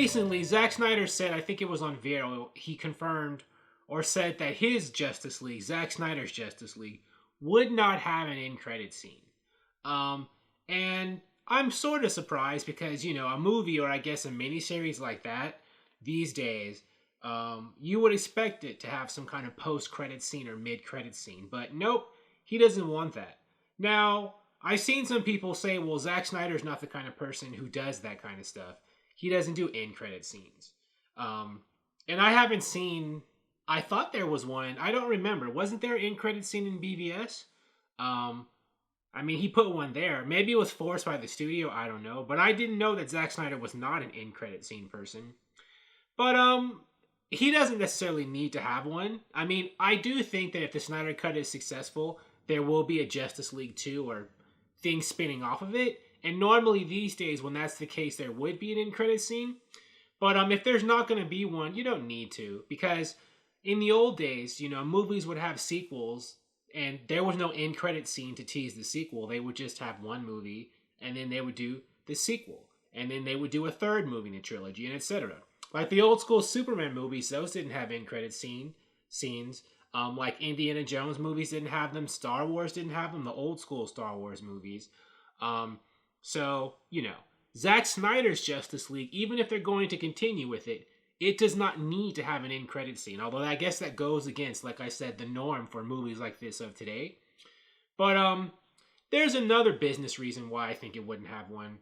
recently, Zack Snyder said, I think it was on Vero, he confirmed or said that his Justice League, Zack Snyder's Justice League, would not have an end credit scene. And I'm sort of surprised because, you know, a movie or I guess a miniseries like that these days, you would expect it to have some kind of post-credit scene or mid-credit scene. But nope, he doesn't want that. Now, I've seen some people say, well, Zack Snyder's not the kind of person who does that kind of stuff. He doesn't do end credit scenes. And I haven't seen, I thought there was one. I don't remember. Wasn't there an end credit scene in BVS? I mean, he put one there. Maybe it was forced by the studio. I don't know. But I didn't know that Zack Snyder was not an end credit scene person. But he doesn't necessarily need to have one. I mean, I do think that if the Snyder Cut is successful, there will be a Justice League 2 or things spinning off of it. And normally these days, when that's the case, there would be an end credit scene. But if there's not going to be one, you don't need to. Because in the old days, you know, movies would have sequels and there was no end credit scene to tease the sequel. They would just have one movie and then they would do the sequel. And then they would do a third movie in the trilogy and etc. Like the old school Superman movies, those didn't have end credit scenes. Like Indiana Jones movies didn't have them. Star Wars didn't have them. The old school Star Wars movies. So, you know, Zack Snyder's Justice League, even if they're going to continue with it, it does not need to have an end credit scene. Although I guess that goes against, like I said, the norm for movies like this of today. But there's another business reason why I think it wouldn't have one.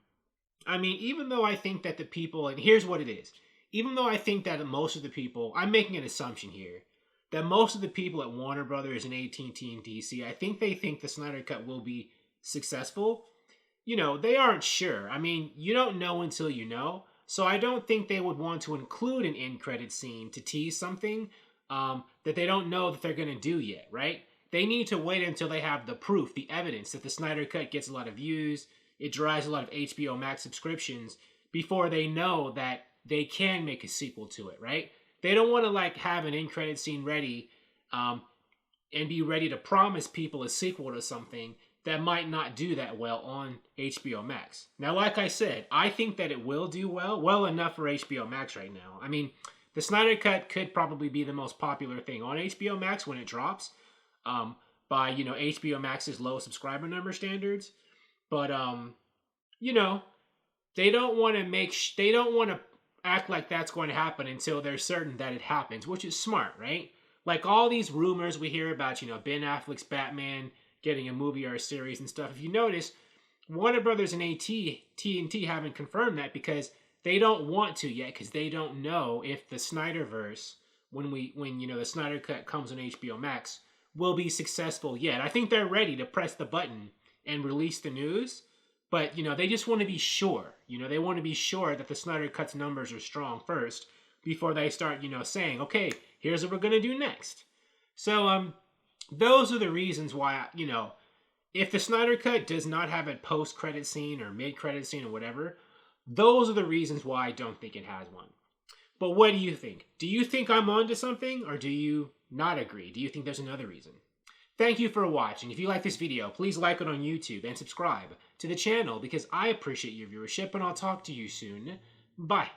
I mean, even though I think that the people, and here's what it is. Even though I think that most of the people, I'm making an assumption here, that most of the people at Warner Brothers and AT&T and DC, I think they think the Snyder Cut will be successful. You know, they aren't sure. I mean, you don't know until you know. So I don't think they would want to include an end credit scene to tease something that they don't know that they're going to do yet, right? They need to wait until they have the proof, the evidence that the Snyder Cut gets a lot of views, it drives a lot of HBO Max subscriptions before they know that they can make a sequel to it, right? They don't want to like have an end credit scene ready and be ready to promise people a sequel to something that might not do that well on HBO Max. Now, like I said, I think that it will do well enough for HBO Max right now. I mean, the Snyder Cut could probably be the most popular thing on HBO Max when it drops by, you know, HBO Max's low subscriber number standards. But, you know, they don't want to act like that's going to happen until they're certain that it happens, which is smart, right? Like all these rumors we hear about, you know, Ben Affleck's Batman getting a movie or a series and stuff. If you notice, Warner Brothers and AT&T haven't confirmed that because they don't want to yet, because they don't know if the Snyderverse, when you know the Snyder Cut comes on HBO Max, will be successful yet. I think they're ready to press the button and release the news, but you know they just want to be sure. You know, they want to be sure that the Snyder Cut's numbers are strong first before they start, you know, saying, okay, here's what we're gonna do next. So those are the reasons why, you know, if the Snyder Cut does not have a post-credit scene or mid-credit scene or whatever, those are the reasons why I don't think it has one. But what do you think? Do you think I'm onto something, or do you not agree? Do you think there's another reason? Thank you for watching. If you like this video, please like it on YouTube and subscribe to the channel because I appreciate your viewership, and I'll talk to you soon. Bye.